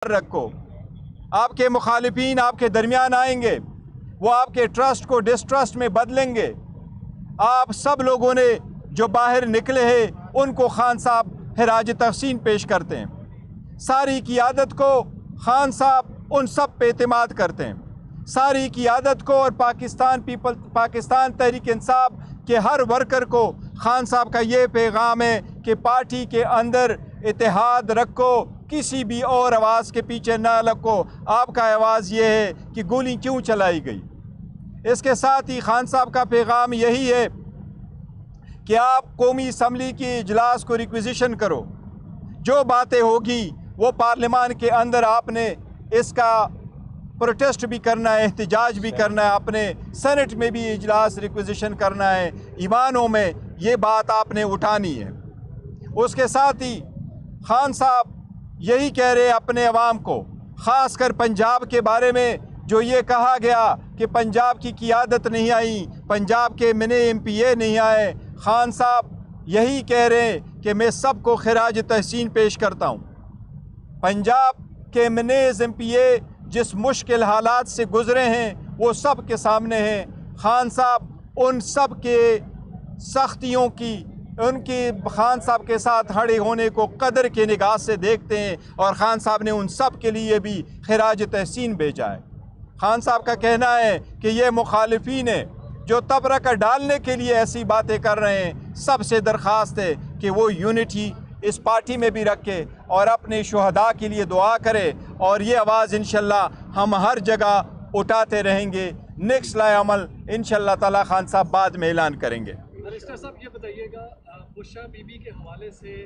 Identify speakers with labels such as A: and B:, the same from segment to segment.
A: रखो। आपके मुखालिफिन आपके दरमियान आएंगे, वो आपके ट्रस्ट को डिस्ट्रस्ट में बदलेंगे। आप सब लोगों ने जो बाहर निकले हैं उनको खान साहब खिराज तहसीन पेश करते हैं। सारी क़ियादत को खान साहब उन सब पे एतमाद करते हैं। सारी क़ियादत को और पाकिस्तान तहरीक इंसाफ के हर वर्कर को खान साहब का ये पैगाम है कि पार्टी के अंदर इत्तेहाद रखो, किसी भी और आवाज़ के पीछे ना लगो। आपका आवाज़ ये है कि गोली क्यों चलाई गई। इसके साथ ही खान साहब का पैगाम यही है कि आप कौमी असम्बली की इजलास को रिक्विजिशन करो। जो बातें होगी वो पार्लियामान के अंदर आपने इसका प्रोटेस्ट भी करना है, एहतजाज भी करना है, अपने सेनेट में भी इजलास रिक्विजिशन करना है, ईवानों में ये बात आपने उठानी है। उसके साथ ही खान साहब यही कह रहे अपने अवाम को, ख़ास कर पंजाब के बारे में जो ये कहा गया कि पंजाब की क़ियादत नहीं आई, पंजाब के मिने MPA नहीं आए। खान साहब यही कह रहे हैं कि मैं सबको खिराज तहसीन पेश करता हूँ। पंजाब के मिने MPA जिस मुश्किल हालात से गुज़रे हैं वो सब के सामने हैं। खान साहब उन सब के सख्तियों की, उनकी खान साहब के साथ खड़े होने को कदर के निगाह से देखते हैं और खान साहब ने उन सब के लिए भी खिराज तहसीन भेजा है। खान साहब का कहना है कि ये मुखालिफिन है जो तबरका डालने के लिए ऐसी बातें कर रहे हैं। सबसे दरख्वास्त है कि वो यूनिटी इस पार्टी में भी रखे और अपने शुहदा के लिए दुआ करे और ये आवाज़ इंशाल्लाह हम हर जगह उठाते रहेंगे। नेक्स्ट लाए अमल इंशाल्लाह ताला खान साहब बाद में ऐलान करेंगे।
B: बैरिस्टर साहब ये बताइएगा, बुशरा बीबी के हवाले से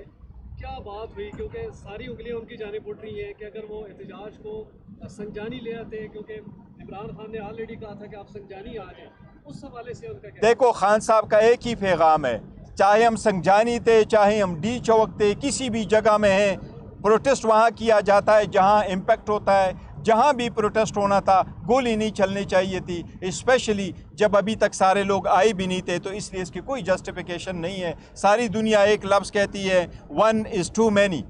B: क्या बात हुई, क्योंकि सारी उंगलियां उनकी जानिब उठ रही हैं कि अगर वो एहतजाज को संजानी ले आते हैं, क्योंकि इमरान खान ने ऑलरेडी कहा था कि आप संजानी आ जाएं, उस हवाले से उनका क्या?
A: देखो, खान साहब का एक ही पैगाम है, चाहे हम संजानी थे, चाहे हम डी चौक थे, किसी भी जगह में हैं, प्रोटेस्ट वहाँ किया जाता है जहाँ इम्पेक्ट होता है। जहाँ भी प्रोटेस्ट होना था गोली नहीं चलनी चाहिए थी, स्पेशली जब अभी तक सारे लोग आए भी नहीं थे, तो इसलिए इसकी कोई जस्टिफिकेशन नहीं है। सारी दुनिया एक लफ्ज़ कहती है, 1 is too many।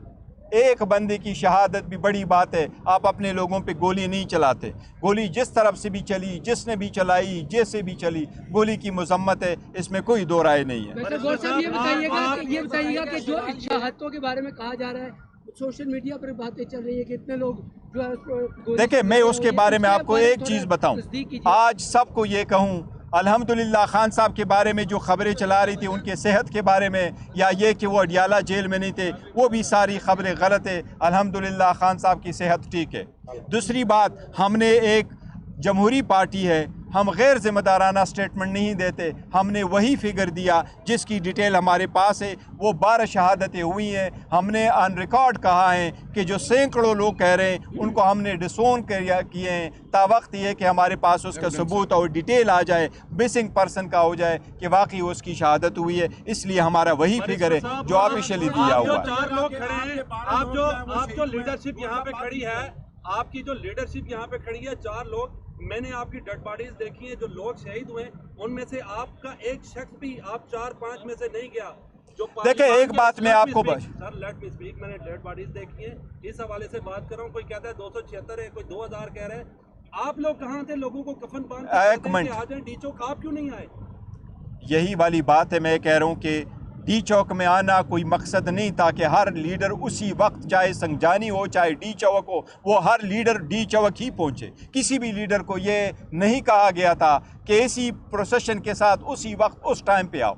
A: एक बंदे की शहादत भी बड़ी बात है। आप अपने लोगों पे गोली नहीं चलाते। गोली जिस तरफ से भी चली, जिसने भी चलाई, जैसे भी चली, गोली की मजम्मत है, इसमें कोई दो राय नहीं है।
C: ये बताइएगा कि जो शहादतों के बारे में कहा जा रहा है, सोशल मीडिया पर बातें चल रही है कि इतने लोग जो है।
A: देखिए, मैं उसके बारे में आपको एक चीज़ बताऊं। आज सबको ये कहूं, अल्हम्दुलिल्लाह खान साहब के बारे में जो खबरें चला रही थी उनके सेहत के बारे में, या ये कि वो अडियाला जेल में नहीं थे, वो भी सारी खबरें गलत है। अल्हम्दुलिल्लाह खान साहब की सेहत ठीक है। दूसरी बात, हमने एक जमहूरी पार्टी है, हम गैर ज़िम्मेदाराना स्टेटमेंट नहीं देते। हमने वही फिगर दिया जिसकी डिटेल हमारे पास है। वो 12 शहादतें हुई हैं। हमने ऑन रिकॉर्ड कहा है कि जो सैकड़ों लोग कह रहे हैं उनको हमने डिसोन किए हैं। तावक्त ये कि हमारे पास उसका सबूत और डिटेल आ जाए, मिसिंग पर्सन का हो जाए कि वाकई उसकी शहादत हुई है। इसलिए हमारा वही फिगर है जो ऑफिशियली दिया हुआ है।
D: 4 लोग खड़े हैं, आप जो लीडरशिप यहाँ पे खड़ी है, आपकी जो लीडरशिप यहाँ पे खड़ी है, 4 लोग, मैंने आपकी डेड बॉडीज देखी है, जो लोग शहीद हुए उनमें से आपका एक शख्स भी आप 4-5 में से नहीं गया। जो
A: देखिए, एक बात मैं आपको
D: सर लेट मी स्पीक, मैंने डेड बॉडीज देखी है, इस हवाले से बात कर रहा हूँ। कोई कहता है 276 है, कोई 2000 कह रहे हैं। आप लोग कहाँ थे? लोगों को कफन बांध के आ जाए डी चौक, आप क्यों नहीं आए?
A: यही वाली बात है, मैं कह रहा हूँ कि डी चौक में आना कोई मकसद नहीं था कि हर लीडर उसी वक्त, चाहे संजानी हो चाहे डी चौक हो, वो हर लीडर डी चौक ही पहुँचे। किसी भी लीडर को ये नहीं कहा गया था कि इसी प्रोसेशन के साथ उसी वक्त उस टाइम पे आओ।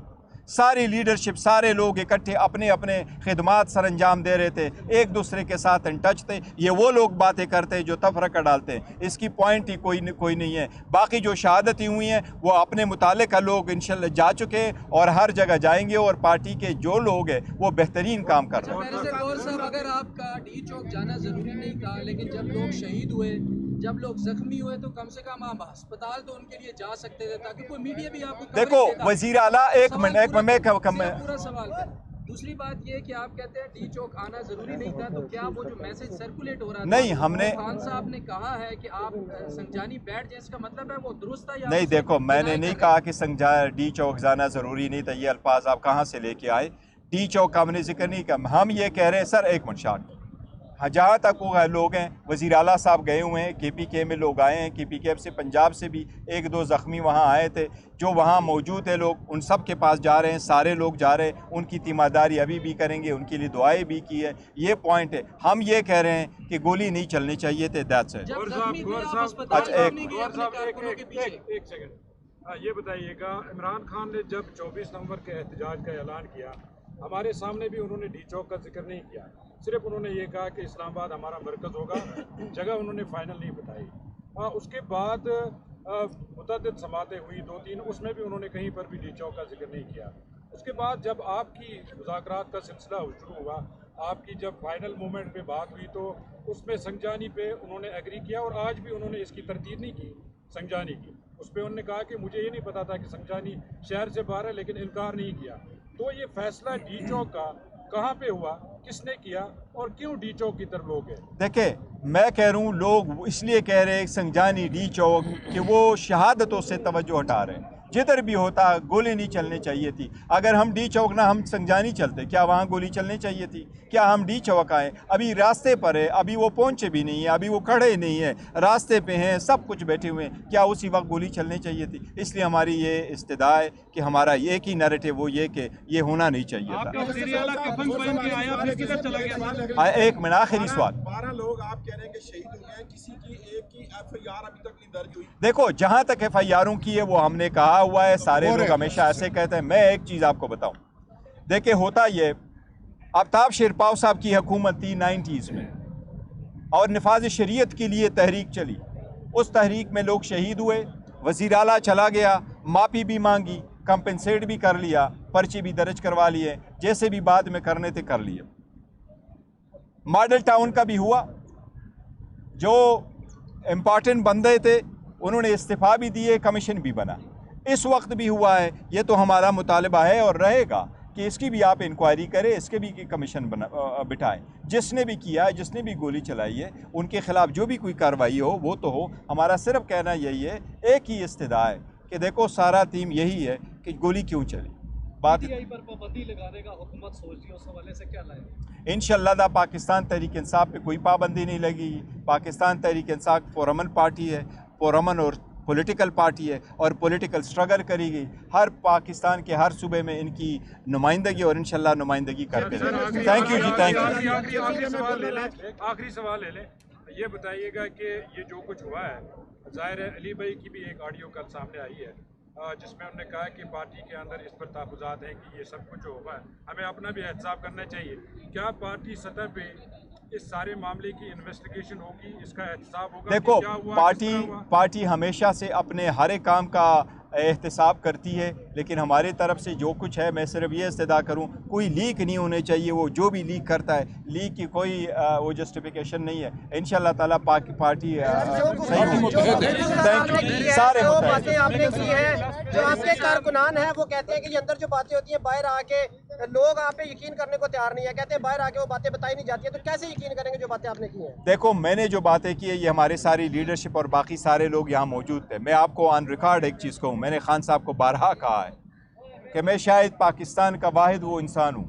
A: सारी लीडरशिप, सारे लोग इकट्ठे अपने अपने खिदमात सर अंजाम दे रहे थे, एक दूसरे के साथ इन टच थे। ये वो लोग बातें करते हैं जो तफरका डालते हैं, इसकी पॉइंट ही कोई नहीं है। बाकी जो शहादतें हुई हैं वो अपने मुतालिका लोग इंशाल्लाह जा चुके हैं और हर जगह जाएंगे, और पार्टी के जो लोग हैं वो बेहतरीन काम कर रहे हैं।
C: अगर आपका डी चौक जाना ज़रूरी नहीं था, लेकिन जब लोग शहीद हुए, जब लोग जख्मी हुए, तो कम से कम आप अस्पताल तो उनके लिए जा सकते थे ताकि कोई मीडिया भी आपको
A: देखो वजीर आला, एक मिनट
C: पूरा सवाल है। दूसरी बात ये कि आप कहते हैं डी चौक आना जरूरी नहीं था, तो क्या वो जो मैसेज सर्कुलेट हो रहा था,
A: नहीं, हमने
C: खान साहब ने कहा है कि आप संजानी बैठ जाए, इसका मतलब है वो दुरुस्त था या
A: नहीं? देखो, मैंने नहीं कहा कि डी चौक जाना ज़रूरी नहीं था। ये अल्फाज आप कहाँ से लेके आए? डी चौक का हमने जिक्र नहीं किया। हम ये कह रहे हैं, सर एक मिनट शार्ट, جہاں تک وہ لوگ ہیں وزیر اعلیٰ صاحب گئے ہوئے ہیں, KPK میں لوگ آئے ہیں, KPK سے پنجاب سے بھی 1-2 زخمی وہاں آئے تھے, جو وہاں موجود ہیں لوگ ان سب کے پاس جا رہے ہیں, سارے لوگ جا رہے ہیں, ان کی تیمارداری ابھی بھی کریں گے, ان کے لیے دعائیں بھی کی ہے. یہ پوائنٹ ہے. ہم یہ کہہ رہے ہیں کہ گولی نہیں چلنی چاہیے تھے. That's it.
E: ایک سیکنڈ, یہ بتائیے گا, عمران خان نے جب 24 نومبر کے احتجاج کا اعلان کیا, ہمارے سامنے بھی انہوں نے ڈی چوک کا ذکر نہیں کیا, صرف انہوں نے یہ کہا کہ اسلام آباد ہمارا مرکز ہوگا, جگہ انہوں نے فائنل نہیں بتائی. اس کے بعد متعدد سماعتیں ہوئی 2-3, اس میں بھی انہوں نے کہیں پر بھی ڈی چوک کا ذکر نہیں کیا. اس کے بعد جب آپ کی مذاکرات کا سلسلہ شروع ہوا, آپ کی جب فائنل مومنٹ پہ بات ہوئی تو اس میں سنجانی پہ انہوں نے ایگری کیا, اور آج بھی انہوں نے اس کی تردید نہیں کی سنجانی کی. اس پہ انہوں نے کہا کہ مجھے یہ نہیں پتا تھا کہ سنجانی شہر سے باہر ہے, لیکن انکار نہیں کیا. تو یہ فیصلہ ڈی چوک کا کہاں پہ ہوا, کس نے کیا, اور کیوں ڈی چوک کی طرف لوگ ہیں؟
A: دیکھیں, میں کہہ رہا ہوں لوگ اس لیے کہہ رہے ہیں سنجانی ڈی چوک کہ وہ شہادتوں سے توجہ ہٹا رہے ہیں. جدھر بھی ہوتا گولی نہیں چلنی چاہیے تھی. اگر ہم ڈی چوک نہ ہم سنجانی چلتے, کیا وہاں گولی چلنی چاہیے تھی؟ کیا ہم ڈی چوک آئے؟ ابھی راستے پر ہے, ابھی وہ پہنچے بھی نہیں ہیں, ابھی وہ کھڑے نہیں ہیں, راستے پہ ہیں, سب کچھ بیٹھے ہوئے ہیں. کیا اسی وقت گولی چلنی چاہیے تھی؟ اس لیے ہماری یہ استدعا ہے کہ ہمارا ایک ہی نیریٹو وہ یہ کہ یہ ہونا نہیں چاہیے تھا. ایک منٹ, آخری سوال.
F: 12 لوگ آپ کہہ رہے ہیں کہ شہید ہوئے ہیں, کسی کی ایک کی FIR ابھی تک نہیں درج ہوئی.
A: دیکھو, جہاں تک FIRوں کی ہے وہ ہم نے کہا ہوا ہے, سارے لوگ ہمیشہ ایسے کہتے ہیں. میں ایک چیز آپ کو بتاؤں, دیکھیں ہوتا یہ, آفتاب شیرپاؤ صاحب کی حکومت تھی 90s میں, اور نفاذ شریعت کے لیے تحریک چلی. اس تحریک میں لوگ شہید ہوئے, وزیر اعلیٰ چلا گیا, معافی بھی مانگی, کمپنسیٹ بھی کر لیا, پرچے بھی درج کروا لیے, جیسے بھی بعد میں کرنے تھے کر لیے. ماڈل ٹاؤن کا بھی ہوا, جو امپارٹنٹ بندے تھے انہوں نے استعفیٰ بھی دیے, کمیشن بھی بنا. اس وقت بھی ہوا ہے. یہ تو ہمارا مطالبہ ہے اور رہے گا کہ اس کی بھی آپ انکوائری کریں, اس کے بھی کمیشن بٹھائیں. جس نے بھی کیا, جس نے بھی گولی چلائی ہے, ان کے خلاف جو بھی کوئی کارروائی ہو وہ تو ہو. ہمارا صرف کہنا یہی ہے, ایک ہی استدعا ہے کہ دیکھو سارا تیم یہی ہے کہ گولی کیوں چلی. بات
B: پر پابندی لگانے کا حکومت سوچ رہی ہے, اس حوالے سے کیا لائے؟
A: انشاءاللہ دا پاکستان تحریک انصاف پہ کوئی پابندی نہیں لگی. پاکستان تحریک انصاف پرامن پارٹی ہے, پرامن اور پولیٹیکل پارٹی ہے, اور پولیٹیکل سٹرگل کرے گی. ہر پاکستان کے ہر صوبے میں ان کی نمائندگی اور انشاءاللہ نمائندگی کرتے رہیں. تھینک یو جی, تھینک یو.
E: آخری سوال لے لیں. یہ بتائیے گا کہ یہ جو کچھ ہوا ہے, ظاہر ہے علی بھائی کی بھی ایک آڈیو کل سامنے آئی ہے جس میں انہوں نے کہا کہ پارٹی کے اندر اس پر تحفظات ہیں کہ یہ سب کچھ ہوا ہے, ہمیں اپنا بھی احتساب کرنا چاہیے. کیا پارٹی سطح پہ اس سارے معاملے کی انویسٹیگیشن ہوگی, اس کا احتساب ہوگا؟
A: دیکھو, پارٹی ہمیشہ سے اپنے ہر ایک کام کا احتساب کرتی ہے, لیکن ہماری طرف سے جو کچھ ہے, میں صرف یہ استدعا کروں, کوئی لیک نہیں ہونے چاہیے. وہ جو بھی لیک کرتا ہے, لیک کی کوئی وہ جسٹیفیکیشن نہیں ہے. انشاءاللہ تعالیٰ پارٹی سارے
G: باتیں آپ نے کی ہیں, جو آپ کے کارکنان ہیں وہ کہتے ہیں کہ یہ اندر جو باتیں ہوتی ہیں باہر آ کے لوگ آپ پہ یقین کرنے کو تیار نہیں ہے, کہتے ہیں باہر آ کے وہ باتیں بتائی نہیں جاتی ہیں, تو کیسے یقین کریں گے جو باتیں آپ نے کی ہیں؟
A: دیکھو, میں نے جو باتیں کی ہے یہ ہمارے ساری لیڈرشپ اور باقی سارے لوگ یہاں موجود تھے. میں آپ کو آن ریکارڈ ایک چیز کہوں, میں نے خان صاحب کو بارہا کہا ہے کہ میں شاید پاکستان کا واحد وہ انسان ہوں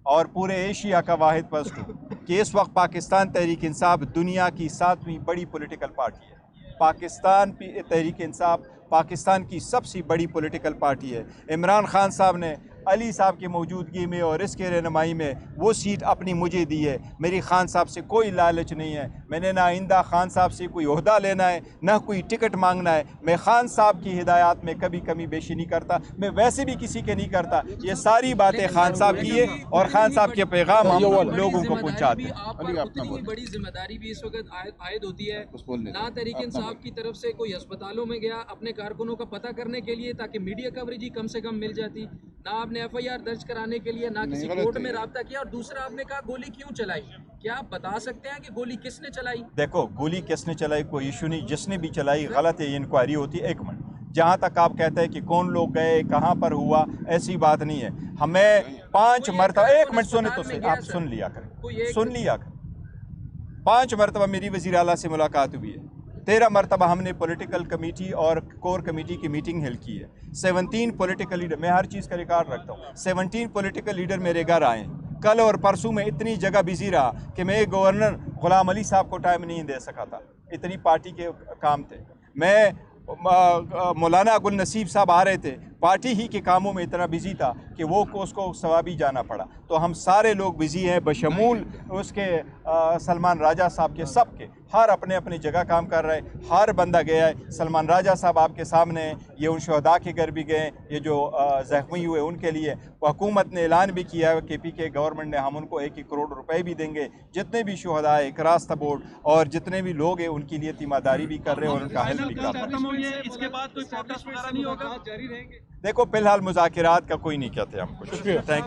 A: اور پورے ایشیا کا واحد پرسن ہوں کہ اس وقت پاکستان تحریک انصاف دنیا کی 7ویں بڑی پولیٹیکل پارٹی ہے. پاکستان تحریک انصاف پاکستان کی سب سے بڑی پولیٹیکل پارٹی ہے. عمران خان صاحب نے علی صاحب کی موجودگی میں اور اس کے رہنمائی میں وہ سیٹ اپنی مجھے دی ہے. میری خان صاحب سے کوئی لالچ نہیں ہے. میں نے نہ آئندہ خان صاحب سے کوئی عہدہ لینا ہے, نہ کوئی ٹکٹ مانگنا ہے. میں خان صاحب کی ہدایات میں کبھی کمی بیشی نہیں کرتا, میں ویسے بھی کسی کے نہیں کرتا. یہ ساری باتیں خان صاحب کی ہے اور خان صاحب کے پیغام ہم لوگوں کو پہنچاتے ہیں.
C: اتنی بڑی ذمہ داری بھی اس وقت عائد ہوتی ہے. نہ تحریک انصاف کی طرف سے کوئی ہسپتالوں میں گیا اپنے کارکنوں کا پتہ کرنے کے لیے تاکہ میڈیا کوریج ہی کم سے کم مل جاتی, نہ آپ نے FIR درج کرانے کے لیے, نہ کسی کورٹ میں رابطہ کیا, اور دوسرا آپ نے کہا گولی کیوں چلائی. کیا آپ بتا سکتے ہیں کہ گولی کس نے چلائی؟
A: دیکھو, گولی کس نے چلائی کوئی ایشو نہیں, جس نے بھی چلائی غلط ہے, یہ انکوائری ہوتی ہے. ایک منٹ, جہاں تک آپ کہتے ہیں کہ کون لوگ گئے, کہاں پر ہوا, ایسی بات نہیں ہے. ہمیں 5 مرتبہ, ایک منٹ سنے تو صحیح, آپ سن لیا کریں, سن لیا کریں. 5 مرتبہ میری وزیر اعلیٰ سے ملاقات ہوئی ہے. 13 مرتبہ ہم نے پولیٹیکل کمیٹی اور کور کمیٹی کی میٹنگ ہیلڈ کی ہے. 17 پولیٹیکل لیڈر, میں ہر چیز کا ریکارڈ رکھتا ہوں, 17 پولیٹیکل لیڈر میرے گھر آئے ہیں. कल और परसों में इतनी जगह बिजी रहा कि मैं गवर्नर गुलाम अली साहब को टाइम नहीं दे सका था, इतनी पार्टी के काम थे। मैं मौलाना गुल नसीब साहब आ रहे थे, पार्टी ही के कामों में इतना बिजी था कि वो को उसको सवाबी जाना पड़ा। तो हम सारे लोग बिजी हैं, बशमूल उसके सलमान राजा साहब के, सब के, हर अपने अपनी जगह काम कर रहे हैं, हर बंदा गया है। सलमान राजा साहब आपके सामने हैं, ये उन शहदा के घर भी गए, ये जो ज़ख्मी हुए उनके लिए हुकूमत ने ऐलान भी किया है, KPK गवर्नमेंट ने, हम उनको 1-1 करोड़ रुपए भी देंगे। जितने भी शहदा है, एक रास्ता बोर्ड और जितने भी लोग हैं उनके लिए तीमारदारी भी कर रहे हैं और उनका हेल्प भी कर रहे हैं।
D: इसके बाद कोई प्रोटेस्ट वगैरह नहीं होगा?
B: जारी रहेंगे।
A: देखो फिलहाल मुज़ाकिरात का कोई नहीं कहते हम कुछ। थैंक